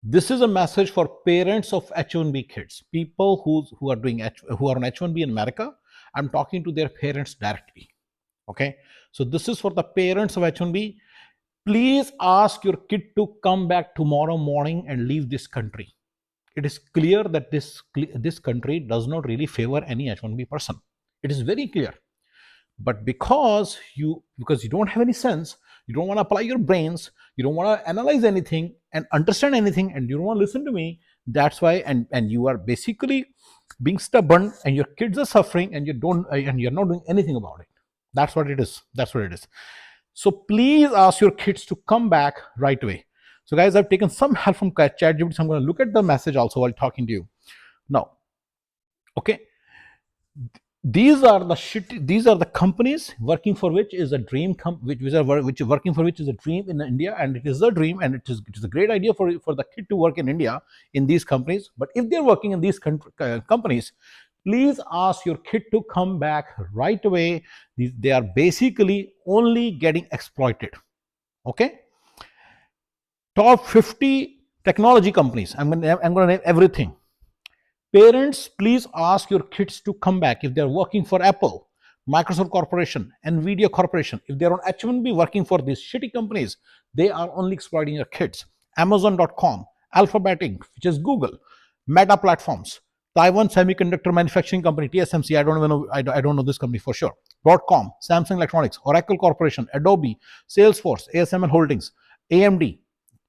This is a message for parents of H1B kids, people who are doing who are on H1B in America. I'm talking to their parents directly. Okay, so this is for the parents of H1B. Please ask your kid to come back tomorrow morning and leave this country. It is clear that this country does not really favor any H1B person. It is very clear. But because you don't have any sense, you don't want to apply your brains, you don't want to analyze anything and understand anything, and you don't want to listen to me. That's why, and you are basically being stubborn, and your kids are suffering, and you're not doing anything about it. That's what it is. That's what it is. So please ask your kids to come back right away. So guys, I've taken some help from ChatGPT, so I'm going to look at the message also while talking to you now. Okay, these are the companies working for which is a dream which working for which is a dream in India, and it is a dream, and it is a great idea for the kid to work in India in these companies. But if they're working in these companies, please ask your kid to come back right away. They are basically only getting exploited. Okay, top 50 technology companies, I'm going to name everything. Parents, please ask your kids to come back if they're working for Apple, Microsoft Corporation, Nvidia Corporation. If they're on H1B working for these shitty companies, they are only exploiting your kids. Amazon.com, Alphabetic, which is Google, Meta Platforms, Taiwan Semiconductor Manufacturing Company, TSMC, I don't even know, I don't know this company for sure. Broadcom, Samsung Electronics, Oracle Corporation, Adobe, Salesforce, ASML Holdings, AMD.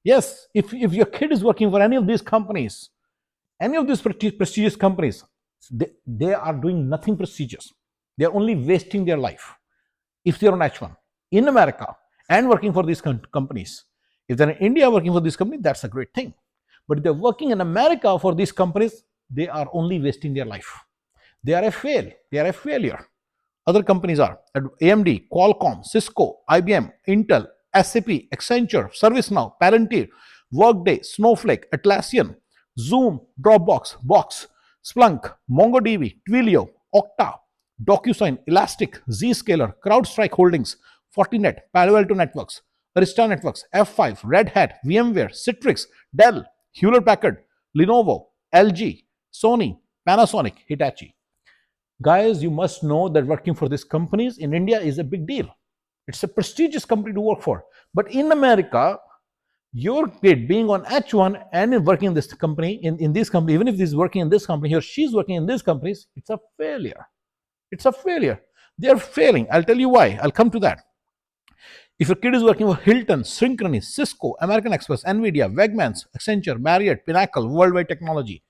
Yes, if your kid is working for any of these companies, any of these prestigious companies, they are doing nothing prestigious. They are only wasting their life. If they're on H1 in America and working for these companies, if they're in India working for this company, that's a great thing. But if they're working in America for these companies, they are only wasting their life. They are a fail. They are a failure. Other companies are AMD, Qualcomm, Cisco, IBM, Intel, SAP, Accenture, ServiceNow, Palantir, Workday, Snowflake, Atlassian, Zoom, Dropbox, Box, Splunk, MongoDB, Twilio, Okta, DocuSign, Elastic, Zscaler, CrowdStrike Holdings, Fortinet, Palo Alto Networks, Arista Networks, F5, Red Hat, VMware, Citrix, Dell, Hewlett Packard, Lenovo, LG, Sony, Panasonic, Hitachi. Guys, you must know that working for these companies in India is a big deal. It's a prestigious company to work for. But in America, your kid being on H1 and working in this company, in this company, even if he's working in this company, he or she's working in these companies, it's a failure. It's a failure. They're failing. I'll tell you why. I'll come to that. If your kid is working for Hilton, Synchrony, Cisco, American Express, Nvidia, Wegmans, Accenture, Marriott, Pinnacle, Worldwide Technology,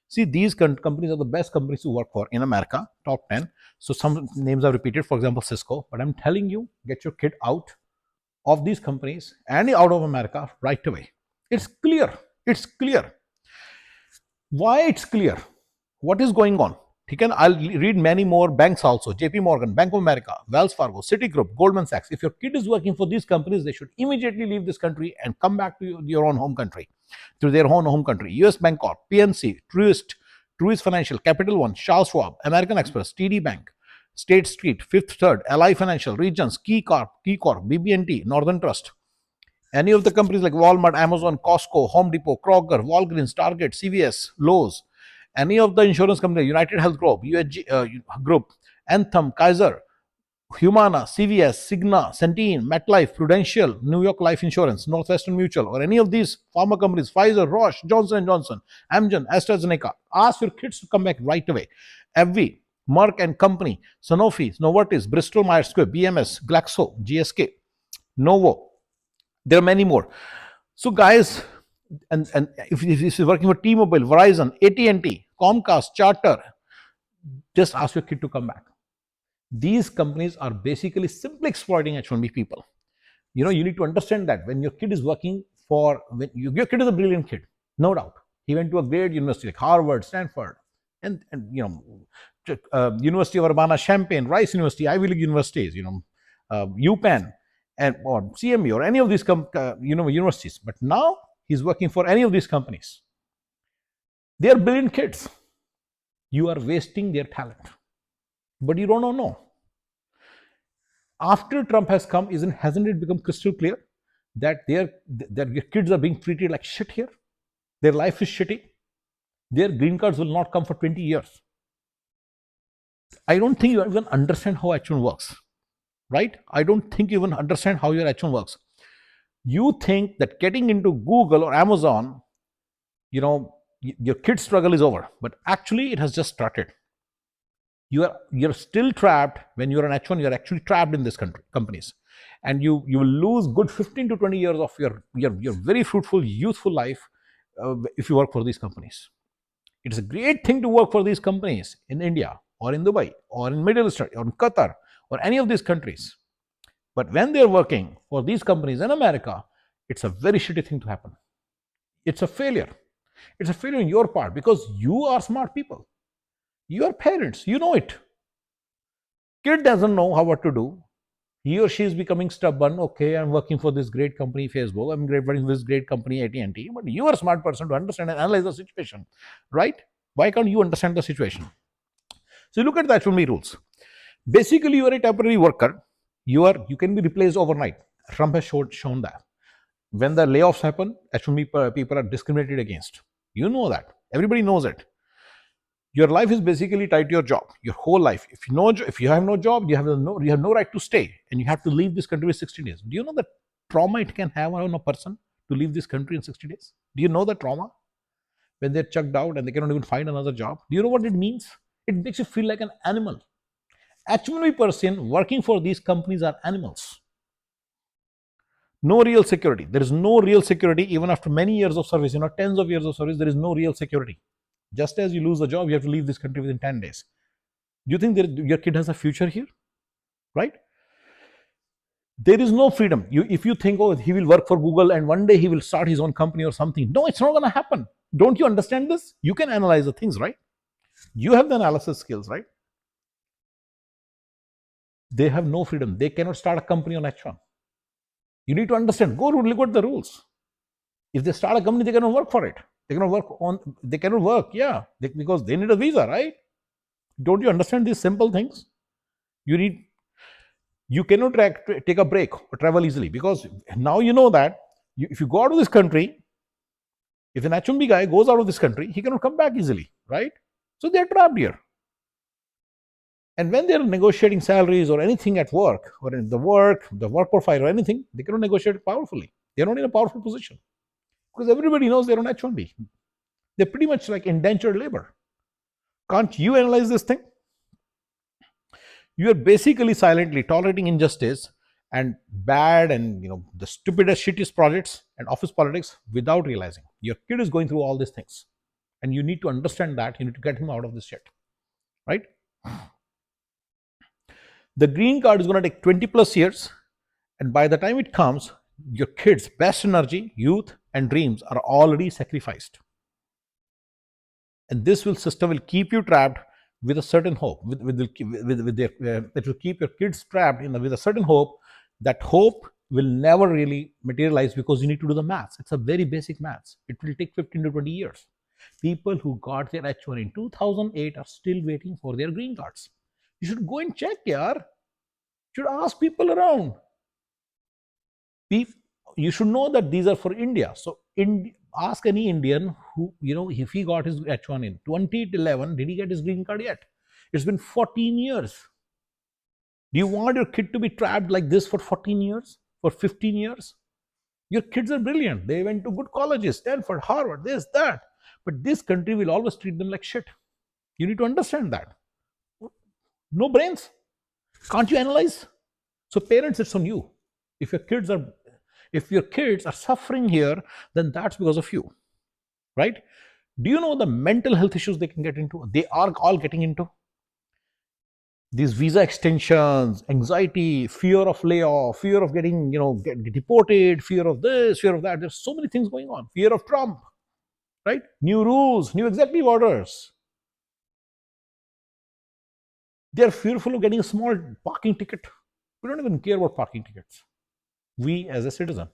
see, these companies are the best companies to work for in America, top 10. So some names are repeated, for example, Cisco. But I'm telling you, get your kid out of these companies and out of America right away. It's clear. It's clear. Why it's clear? What is going on? I'll read many more banks also. JP Morgan, Bank of America, Wells Fargo, Citigroup, Goldman Sachs. If your kid is working for these companies, they should immediately leave this country and come back to your own home country, to their own home country. US Bank Corp, PNC, Truist Financial, Capital One, Charles Schwab, American Express, TD Bank, State Street, Fifth Third, Ally Financial, Regions, KeyCorp, BB&T, Northern Trust. Any of the companies like Walmart, Amazon, Costco, Home Depot, Kroger, Walgreens, Target, CVS, Lowe's, any of the insurance companies, United Health Group, UHG Group, Anthem, Kaiser, Humana, CVS, Cigna, Centene, MetLife, Prudential, New York Life Insurance, Northwestern Mutual, or any of these pharma companies, Pfizer, Roche, Johnson & Johnson, Amgen, AstraZeneca, ask your kids to come back right away. AbbVie, Merck and Company, Sanofi, Novartis, Bristol Myers Squibb, BMS, Glaxo, GSK, Novo. There are many more. So guys, and if you're working for T-Mobile, Verizon, AT&T, Comcast, Charter, just ask your kid to come back. These companies are basically simply exploiting H1B people. You need to understand that when your kid is working your kid is a brilliant kid, no doubt. He went to a great university like Harvard, Stanford, and University of Urbana-Champaign, Rice University, Ivy League universities, UPenn, or CMU, or any of these universities. But now he's working for any of these companies. They are brilliant kids. You are wasting their talent, but you don't know. After Trump has come, hasn't it become crystal clear that your kids are being treated like shit here? Their life is shitty. Their green cards will not come for 20 years. I don't think you even understand how H1 works, right? I don't think you even understand how your H1 works. You think that getting into Google or Amazon, your kid's struggle is over, but actually it has just started. You're still trapped. When you're an H1, you're actually trapped in these companies, and you will lose good 15 to 20 years of your very fruitful, youthful life if you work for these companies. It is a great thing to work for these companies in India or in Dubai or in Middle East or in Qatar or any of these countries. But when they're working for these companies in America, it's a very shitty thing to happen. It's a failure. It's a failure on your part because you are smart people. You are parents. You know it. Kid doesn't know how what to do. He or she is becoming stubborn. Okay, I'm working for this great company, Facebook. I'm working for this great company, AT&T. But you are a smart person to understand and analyze the situation, right? Why can't you understand the situation? So you look at the H1B rules. Basically, you are a temporary worker. You can be replaced overnight. Trump has shown that. When the layoffs happen, H1B people are discriminated against. You know that. Everybody knows it. Your life is basically tied to your job. Your whole life. If you have no job, you have no right to stay, and you have to leave this country with 60 days. Do you know the trauma it can have on a person to leave this country in 60 days? Do you know the trauma when they're chucked out and they cannot even find another job? Do you know what it means? It makes you feel like an animal. H1B person working for these companies are animals. No real security. There is no real security even after many years of service. Tens of years of service. There is no real security. Just as you lose the job, you have to leave this country within 10 days. Do you think your kid has a future here? Right? There is no freedom. If you think, oh, he will work for Google and one day he will start his own company or something. No, it's not going to happen. Don't you understand this? You can analyze the things, right? You have the analysis skills, right? They have no freedom. They cannot start a company on H1. You need to understand. Go look at the rules. If they start a company, they cannot work for it. They cannot work, yeah, because they need a visa, right? Don't you understand these simple things? You cannot take a break or travel easily because now you know that if you go out of this country, if an H1B guy goes out of this country, he cannot come back easily, right? So they're trapped here. And when they're negotiating salaries or anything at work or in the work profile or anything, they cannot negotiate powerfully. They're not in a powerful position because everybody knows they're on H1B. They're pretty much like indentured labor. Can't you analyze this thing? You are basically silently tolerating injustice and bad and the stupidest, shittiest projects and office politics without realizing. Your kid is going through all these things, and you need to understand that. You need to get him out of this shit, right? The green card is going to take 20 plus years, and by the time it comes, your kids' best energy, youth, and dreams are already sacrificed. And this system will keep you trapped with a certain hope. It will keep your kids trapped with a certain hope. That hope will never really materialize because you need to do the maths. It's a very basic maths. It will take 15 to 20 years. People who got their H1 in 2008 are still waiting for their green cards. You should go and check, yaar. You should ask people around. You should know that these are for India. So ask any Indian who, if he got his H1 in 2011, did he get his green card yet? It's been 14 years. Do you want your kid to be trapped like this for 14 years, for 15 years? Your kids are brilliant. They went to good colleges, Stanford, Harvard, this, that. But this country will always treat them like shit. You need to understand that. No brains. Can't you analyze? So parents, it's on you. If your kids are suffering here, then that's because of you, right? Do you know the mental health issues they can get into? They are all getting into these visa extensions, anxiety, fear of layoff, fear of getting, get deported, fear of this, fear of that. There's so many things going on. Fear of Trump, right? New rules, new executive orders. They're fearful of getting a small parking ticket. We don't even care about parking tickets. We as a citizen.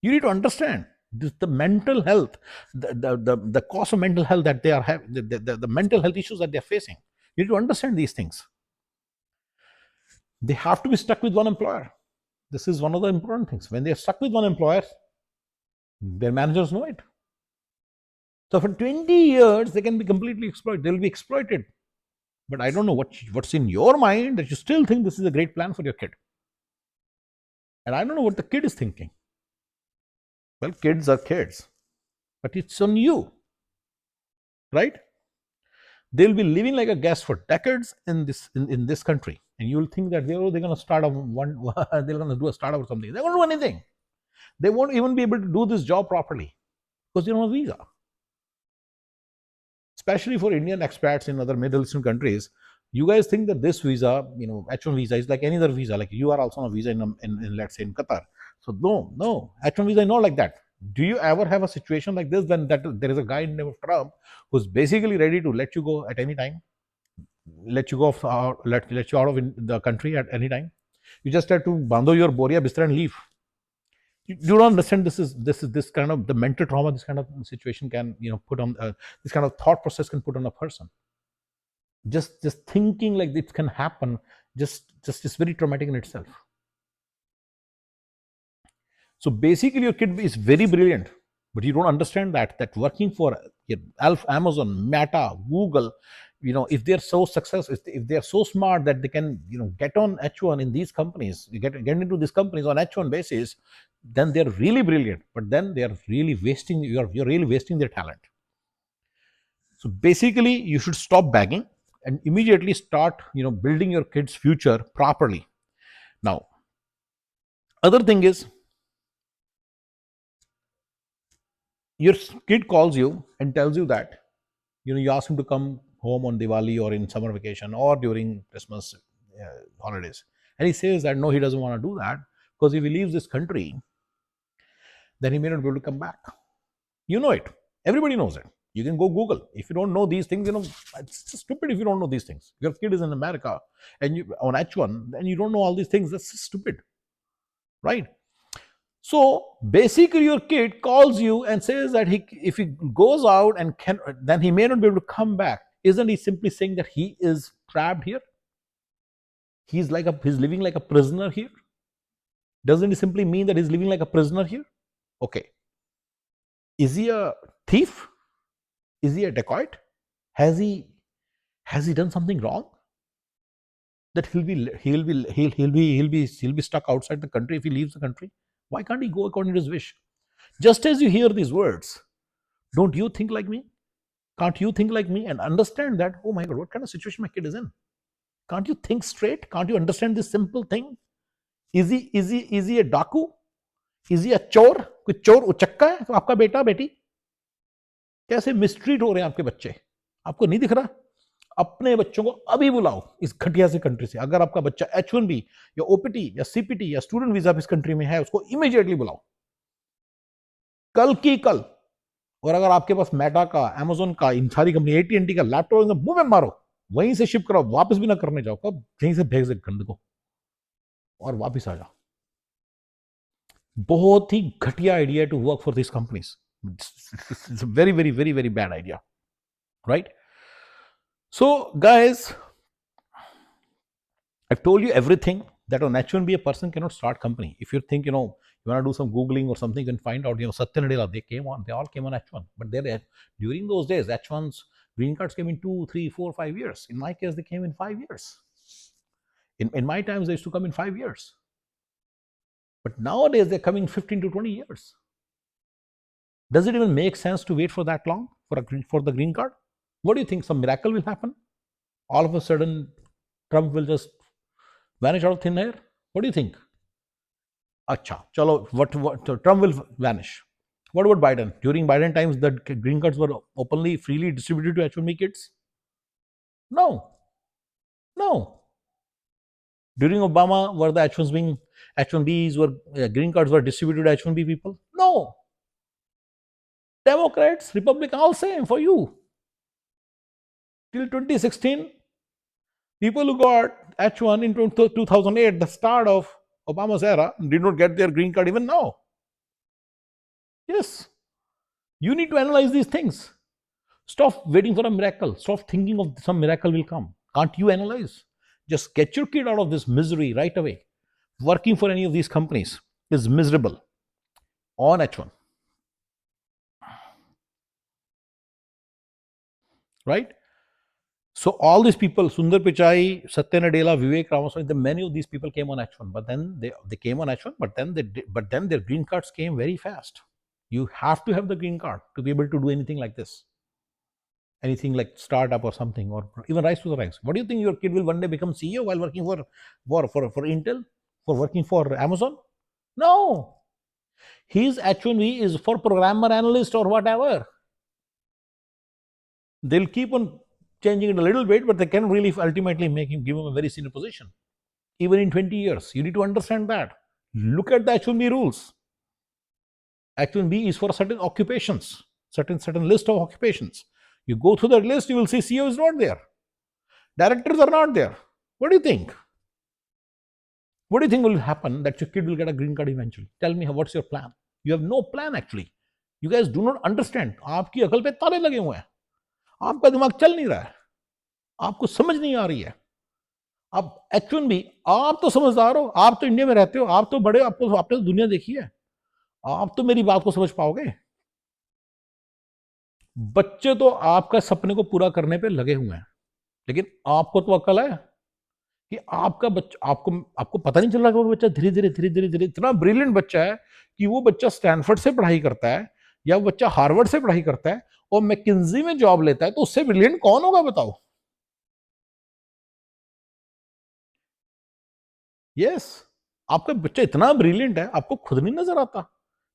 You need to understand the mental health, the cost of mental health that they are having, the mental health issues that they're facing. You need to understand these things. They have to be stuck with one employer. This is one of the important things. When they're stuck with one employer, Their managers know it. So for 20 years, they can be completely exploited. They'll be exploited. But I don't know what's in your mind that you still think this is a great plan for your kid. And I don't know what the kid is thinking. Well, kids are kids, but it's on you, right? They'll be living like a guest for decades in this country, and you'll think that they're going to start they're going to do a startup or something. They won't do anything. They won't even be able to do this job properly because they don't have a visa. Especially for Indian expats in other Middle Eastern countries, you guys think that this visa, H1 visa is like any other visa. Like you are also on a visa in let's say in Qatar. So no, H1 visa is not like that. Do you ever have a situation like this? Then that there is a guy named Trump who's basically ready to let you go at any time, let you go let you out of the country at any time. You just have to bando your boria bistra and leave. You don't understand. This kind of the mental trauma. This kind of situation can put on this kind of thought process can put on a person. Just thinking like this can happen. Just is very traumatic in itself. So basically, your kid is very brilliant, but you don't understand that working for Amazon, Meta, Google, if they're so successful, if they're so smart that they can get on H1 in these companies, get into these companies on H1 basis, then they're really brilliant. But then they're really wasting you're really wasting their talent. So basically, you should stop begging and immediately start building your kids' future properly. Now, other thing is, your kid calls you and tells you that you ask him to come home on Diwali or in summer vacation or during Christmas holidays, and he says that no, he doesn't want to do that because if he leaves this country, then he may not be able to come back. You know it. Everybody knows it. You can go Google. If you don't know these things, it's stupid if you don't know these things. Your kid is in America and you on H1, and you don't know all these things. That's stupid, right? So basically, your kid calls you and says that if he goes out and then he may not be able to come back. Isn't he simply saying that he is trapped here? He's living like a prisoner here. Doesn't it simply mean that he's living like a prisoner here? Okay. Is he a thief? Is he a dacoit? Has he done something wrong? That he'll be stuck outside the country if he leaves the country? Why can't he go according to his wish? Just as you hear these words, don't you think like me? Can't you think like me and understand that, oh my God, what kind of situation my kid is in? Can't you think straight? Can't you understand this simple thing? Is he a डाकू? Is he a चोर? कोई चोर उचक्का है तो आपका बेटा बेटी? कैसे मिसट्रीट हो रहे हैं आपके बच्चे? आपको नहीं दिख रहा? अपने बच्चों को अभी बुलाओ इस घटिया से कंट्री से. अगर आपका बच्चा H1B या OPT या CPT या स्टूडेंट वीजा इस कंट्री में है, उसको इमीडिएटली बुलाओ, कल की कल. और अगर आपके पास मेटा का, Amazon का, इन सारी कंपनी, AT&T का लैपटॉप मुंह में मारो, वहीं से शिप कराओ, वापस भी ना करने जाओ, कब यहीं से भेज दे गंद को और वापस आ जाओ. बहुत ही घटिया idea to work for this companies. It's a very, very, very, very bad idea, right? So, guys, I've told you everything that on H1B a person cannot start company. If you think, you want to do some Googling or something, you can find out, Satya Nadella, they all came on H1. But during those days, H1's green cards came in 2, 3, 4, 5 years. In my case, they came in 5 years. In my times, they used to come in 5 years. But nowadays, they're coming 15 to 20 years. Does it even make sense to wait for that long for the green card? What do you think? Some miracle will happen? All of a sudden, Trump will just vanish out of thin air? What do you think? Acha, chalo, what Trump will vanish. What about Biden? During Biden times, the green cards were openly, freely distributed to H1B kids? No. During Obama, were the H1Bs green cards were distributed to H1B people? No. Democrats, Republicans, all same for you. Till 2016, people who got H1 in 2008, the start of Obama's era, did not get their green card even now. Yes. You need to analyze these things. Stop waiting for a miracle. Stop thinking of some miracle will come. Can't you analyze? Just get your kid out of this misery right away. Working for any of these companies is miserable on H1. right? So all these people, Sundar Pichai, Satya Nadella, Vivek Ramaswamy, many of these people came on H1, but then they came on H1, but then their green cards came very fast. You have to have the green card to be able to do anything like this, anything like startup or something, or even rise to the ranks. What do you think your kid will one day become CEO while working for Intel, for working for Amazon? No, his H1B is for programmer analyst or whatever. They'll keep on changing it a little bit, but they can really ultimately give him a very senior position. Even in 20 years, you need to understand that. Look at the H1B rules. H1B is for certain occupations, certain list of occupations. You go through that list, you will see CEO is not there. Directors are not there. What do you think? What do you think will happen that your kid will get a green card eventually? Tell me, what's your plan? You have no plan actually. You guys do not understand. आपकी अकल पे ताले लगे हुए हैं. आपका दिमाग चल नहीं रहा है. आपको समझ नहीं आ रही है. आप H1B, आप तो समझदार हो, आप तो इंडिया में रहते हो, आप तो बड़े, आपको आपने तो दुनिया देखी है, आप तो मेरी बात को समझ पाओगे. बच्चे तो आपका सपने को पूरा करने पे लगे हुए हैं, लेकिन आपको तो अकल है कि आपका बच्चा, आपको पता नहीं चल रहा कि वो बच्चा धीरे धीरे धीरे धीरे धीरे इतना ब्रिलियंट बच्चा है कि वो बच्चा स्टैनफोर्ड से पढ़ाई करता है या वो बच्चा हार्वर्ड से पढ़ाई करता है और मैकिंजी में जॉब लेता है, तो उससे ब्रिलियंट कौन होगा बताओ? यस, आपका बच्चा इतना ब्रिलियंट है, आपको खुद नहीं नजर आता.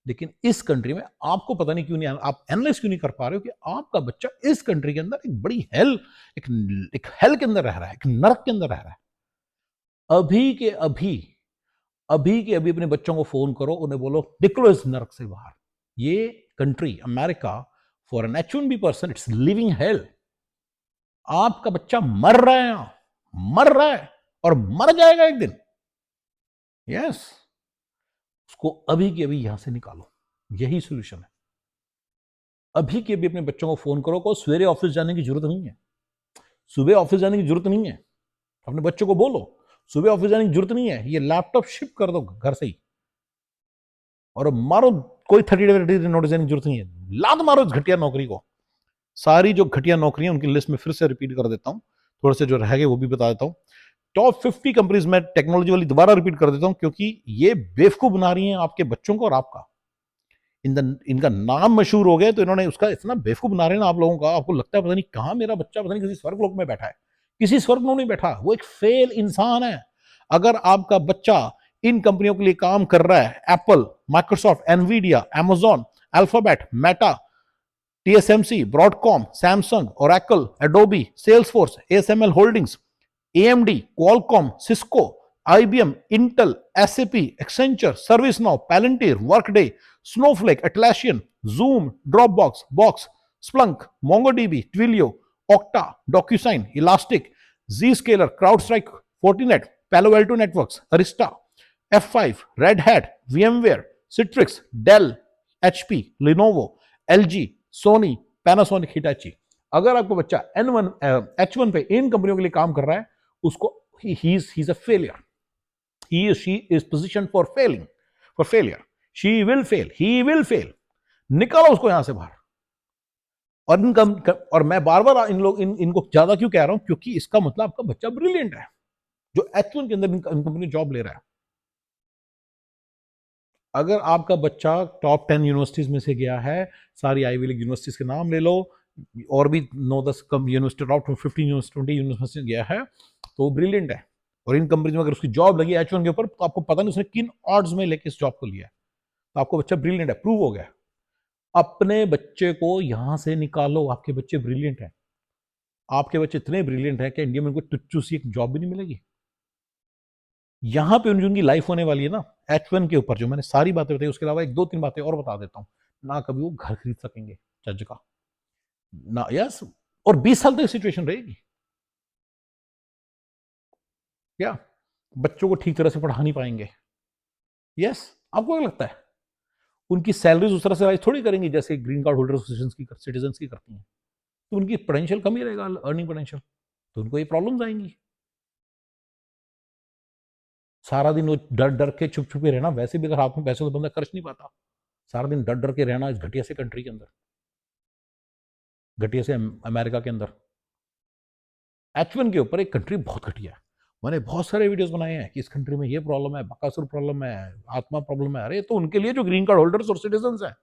लेकिन इस कंट्री में आपको पता नहीं क्यों नहीं, आप एनालाइज क्यों नहीं कर पा रहे हो कि आपका बच्चा इस कंट्री के अंदर एक बड़ी हेल, एक हेल के अंदर रह रहा है, एक नरक के अंदर रह रहा है. अभी के अभी, अभी के अभी अपने बच्चों को फोन करो, उन्हें बोलो निकलो इस नरक से बाहर. ये country America, for an H1B person, it's living hell. आपका बच्चा मर रहा है, मर रहा है और मर जाएगा एक दिन. यस, उसको अभी के अभी यहां से निकालो, यही सोल्यूशन है. अभी के अभी अपने बच्चों को फोन करो, को सवेरे ऑफिस जाने की जरूरत नहीं है, सुबह ऑफिस जाने की जरूरत नहीं है. अपने बच्चों को बोलो सुबह ऑफिस जाने की जरूरत नहीं है, ये लैपटॉप शिप कर दो घर से ही और मारो. कोई 30 डे नोटिस देने की जरूरत नहीं है, लात मारो इस घटिया नौकरी को. सारी जो घटिया नौकरियां उनकी लिस्ट में फिर से रिपीट कर देता हूं, थोड़े से जो रह गए वो भी बता देता हूं. टॉप 50 कंपनीज में टेक्नोलॉजी वाली दोबारा रिपीट कर देता हूं, क्योंकि ये बेवकूफ बना रही हैं आपके बच्चों को और आपका. इनका नाम मशहूर हो गया तो इन्होंने उसका इतना बेवकूफ बना रहे हैं ना आप लोगों का. आपको लगता है पता नहीं कहां मेरा बच्चा, पता नहीं किसी स्वर्ग लोक में बैठा है. किसी स्वर्ग में नहीं बैठा, वो एक फेल इंसान है. अगर आपका बच्चा इन कंपनियों के लिए काम कर रहा है, Apple, Microsoft, Nvidia, Amazon, alphabet, Meta, TSMC, Broadcom, Samsung, Oracle, Adobe, Salesforce, ASML holdings, AMD, Qualcomm, Cisco, IBM, Intel, SAP, Accenture, ServiceNow, Palantir, Workday, Snowflake, Atlassian, Zoom, Dropbox, Box, Splunk, MongoDB, Twilio, Okta, DocuSign, Elastic, Zscaler, CrowdStrike, Fortinet, Palo Alto Networks, Arista, F5, Red Hat, VMware, Citrix, Dell, HP, Lenovo, LG, Sony, Panasonic, Hitachi. अगर आपको बच्चा H1 पे इन कंपनियों के लिए काम कर रहा है, उसको he's a failure. He or she is positioned for failure. She will fail, he will fail. निकालो उसको यहां से बाहर. और मैं बार बार इनको ज्यादा क्यों कह रहा हूं, क्योंकि इसका मतलब आपका बच्चा ब्रिलियंट है जो H1 के अंदर इन कंपनी जॉब ले रहा है. अगर आपका बच्चा टॉप 10 यूनिवर्सिटीज में से गया है, सारी आईवी लीग यूनिवर्सिटीज के नाम ले लो, और भी 9-10 कम यूनिवर्सिटी, टॉप 15 20 यूनिवर्सिटी गया है, तो वो ब्रिलियंट है. और इन कंपनी में अगर उसकी जॉब लगी H1 के ऊपर, तो आपको पता नहीं उसने किन ऑड्स में लेके इस जॉब को लिया है. तो आपको बच्चा ब्रिलियंट है, प्रूव हो गया. अपने बच्चे को यहां से निकालो, आपके बच्चे ब्रिलियंट है. आपके बच्चे इतने ब्रिलियंट है कि इंडिया में उनको टुच्चू सी एक जॉब भी नहीं मिलेगी. यहां पे उनकी लाइफ होने वाली है ना H1 के ऊपर, जो मैंने सारी बातें बताई, उसके अलावा 1-2-3 बातें और बता देता हूं. ना कभी वो घर खरीद सकेंगे जज का ना. यस, और 20 साल तक सिचुएशन रहेगी. क्या बच्चों को ठीक तरह से पढ़ा नहीं पाएंगे? यस, आपको क्या लगता है उनकी सैलरीज उस तरह से राइज थोड़ी करेंगी जैसे ग्रीन कार्ड होल्डर एसोसिएशन की, सिटीजन की करती हैं? तो उनकी पोटेंशियल कम ही रहेगा, अर्निंग पोटेंशियल. तो उनको ये प्रॉब्लम्स आएंगी. सारा दिन वो डर डर के छुप छुप के रहना, वैसे भी अगर हाथ में पैसे तो बंदा खर्च नहीं पाता. सारा दिन डर डर के रहना इस घटिया से कंट्री के अंदर. घटिया से अमेरिका के अंदर। H1 के ऊपर एक कंट्री बहुत घटिया है। मैंने बहुत सारे वीडियोस बनाए हैं कि इस कंट्री में ये प्रॉब्लम है, बकासुर प्रॉब्लम है, आत्मा प्रॉब्लम है। अरे तो उनके लिए जो ग्रीन कार्ड होल्डर्स और सिटीजन हैं,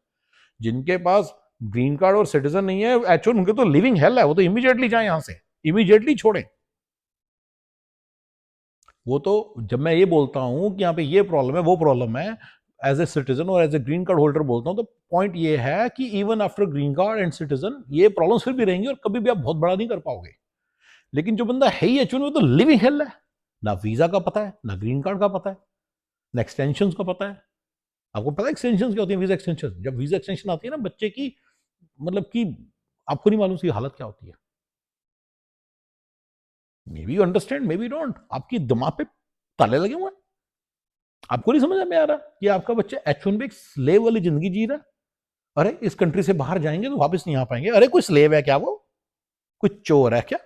जिनके पास ग्रीन कार्ड और सिटीजन नहीं है, H1 उनके तो लिविंग हेल है, वो तो इमीडिएटली जाए यहां से, इमीडिएटली छोड़े। वो तो जब मैं ये बोलता हूं कि यहाँ पे ये प्रॉब्लम है, वो प्रॉब्लम है, एज ए सिटीजन और as a green card holder बोलता हूं, तो पॉइंट ये है कि even after green card and citizen ये प्रॉब्लम्स फिर भी रहेंगी और कभी भी आप बहुत बड़ा नहीं कर पाओगे। लेकिन जो बंदा है ही H1 में, तो लिविंग हेल है, ना वीजा का पता है, ना ग्रीन कार्ड का पता है, ना एक्सटेंशन का पता है। आपको पता है एक्सटेंशन क्या होती है? वीजा एक्सटेंशन, जब वीजा एक्सटेंशन आती है ना बच्चे की, मतलब कि आपको नहीं मालूम उसकी हालत क्या होती है। May be you understand, may be don't. आपकी दिमाग पे ताले लगे हुए हैं, आपको नहीं समझ में आ रहा कि आपका बच्चा H1 में एक स्लेव वाली जिंदगी जी रहा है। अरे इस कंट्री से बाहर जाएंगे तो वापस नहीं आ पाएंगे। अरे कोई स्लेव है क्या? वो कोई चोर है क्या?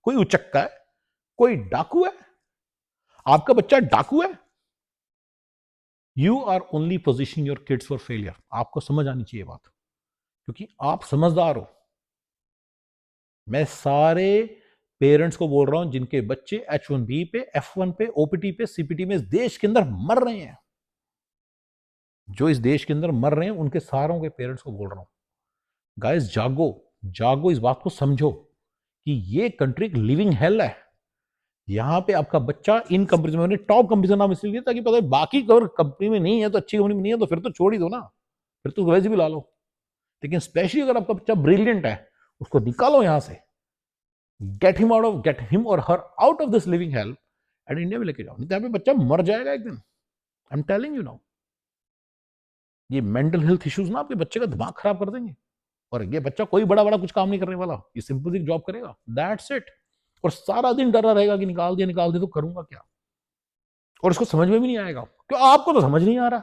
कोई उचक्का है? कोई डाकू है? आपका बच्चा डाकू है? You are only positioning your kids for failure. आपको समझ आनी चाहिए बात, क्योंकि आप समझदार हो। मैं सारे पेरेंट्स को बोल रहा हूं जिनके बच्चे H1B पे, F1 पे, OPT पे, CPT में इस देश के अंदर मर रहे हैं, जो इस देश के अंदर मर रहे हैं, उनके सारों के पेरेंट्स को बोल रहा हूं, गाइस जागो, जागो, इस बात को समझो कि ये कंट्री एक लिविंग हेल है। यहां पे आपका बच्चा इन कंपनी में, टॉप कंपनी का नाम इसलिए ताकि पता है बाकी अगर कंपनी में नहीं है तो, अच्छी कंपनी में नहीं है तो फिर तो छोड़ ही दो ना, फिर तो वैसे भी ला लो। लेकिन स्पेशली अगर आपका बच्चा ब्रिलियंट है, उसको निकालो यहां से, गेट हिम और her out of this living hello and India में लेके जाओ, नहीं तो यहाँ पे बच्चा मर जाएगा एक दिन। I am telling you now, ये मेंटल हेल्थ इश्यूज ना आपके बच्चे का दिमाग खराब कर देंगे। और ये बच्चा कोई बड़ा बड़ा कुछ काम नहीं करने वाला, ये सिंपल सी जॉब करेगा, दैट्स इट। और सारा दिन डरा रहेगा कि निकाल दिया तो करूंगा क्या, और इसको समझ में भी नहीं आएगा, क्यों? आपको तो समझ नहीं आ रहा।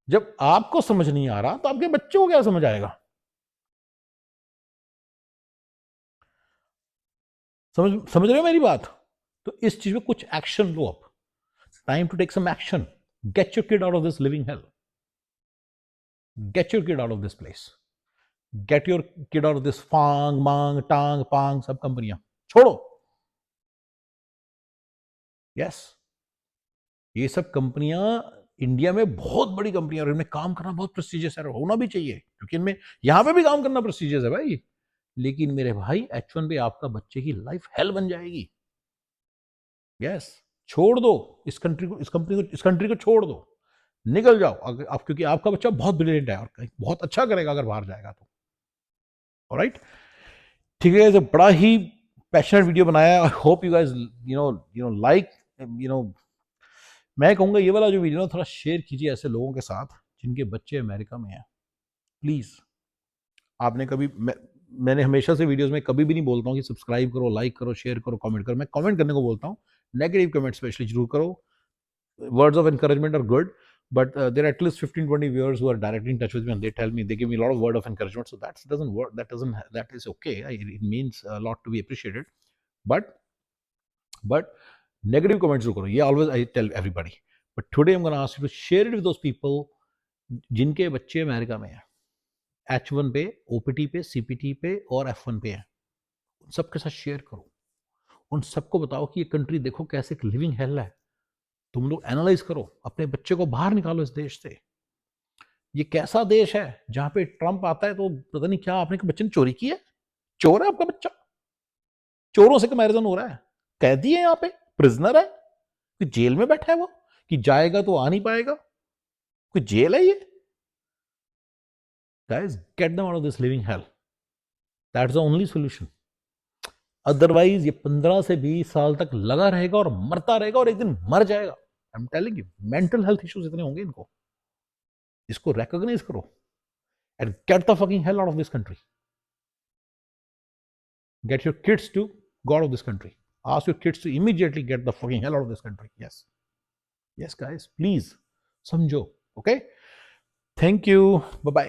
जब आपको समझ नहीं आ रहा तो आपके बच्चे को क्या समझ आएगा? समझ रहे हो मेरी बात? तो इस चीज में कुछ एक्शन लो आप। Time to take some action. Get your kid out of this living hell, get your kid out of this place, get your kid out of this फांग मांग टांग पांग सब कंपनियां छोड़ो। यस, ये सब कंपनियां इंडिया में बहुत बड़ी कंपनियां, और इनमें काम करना बहुत प्रेस्टिजियस है, होना भी चाहिए, क्योंकि इनमें यहां पे भी काम करना प्रेस्टिजियस है भाई। लेकिन मेरे भाई H1 पे आपका बच्चे की लाइफ हेल बन जाएगी। यस, छोड़ दो इस कंट्री को, इस कंट्री को छोड़ दो, निकल जाओ। अगर आप, क्योंकि आपका बच्चा बहुत ब्रिलियंट है और बहुत अच्छा करेगा अगर बाहर जाएगा तो। ऑलराइट, ठीक है, बड़ा ही पैशनेट वीडियो बनाया। I hope you guys like, you know मैं कहूंगा ये वाला जो वीडियो ना थोड़ा शेयर कीजिए ऐसे लोगों के साथ जिनके बच्चे अमेरिका में हैं। प्लीज, आपने कभी, मैंने हमेशा से वीडियोस में कभी भी नहीं बोलता हूँ कि सब्सक्राइब करो, लाइक करो, शेयर करो, कमेंट करो। मैं कमेंट करने को बोलता हूँ, नेगेटिव कमेंट स्पेशली जरूर करो। Words of encouragement are good, but there are at least 15-20 viewers who are directly in touch with me, and they tell me, they give me a lot of word of encouragement. So that doesn't work, that is okay. It means a lot to be appreciated. But negative comments करो, ये always I tell everybody. But today I'm going to ask you to share it with those people जिनके बच्चे America में हैं, H1 पे, OPT पे, CPT पे और F1 पे हैं। उन सबके साथ शेयर करो, उन सबको बताओ कि ये कंट्री देखो कैसे एक लिविंग हेल है। तुम लोग एनालाइज करो, अपने बच्चे को बाहर निकालो इस देश से। ये कैसा देश है जहां पे ट्रंप आता है तो पता नहीं क्या, आपने बच्चे ने चोरी की है? चोर है आपका बच्चा? चोरों से कंपैरिजन हो रहा है? कैदी है यहाँ पे, प्रिजनर है कि जेल में बैठा है वो, कि जाएगा तो आ नहीं पाएगा? कोई जेल है ये? Guys, get them out of this living hello, that's the only solution. Otherwise ये 15 से 20 साल तक लगा रहेगा और मरता रहेगा और एक दिन मर जाएगा। I am telling you, mental health issues इतने होंगे इनको। इसको रिकॉग्नाइज करो and get the fucking hell out of this country. Get your kids to go out of this country. Ask your kids to immediately get the fucking hell out of this country. Yes. Yes, guys, please. Samjho. Okay? Thank you. Bye bye.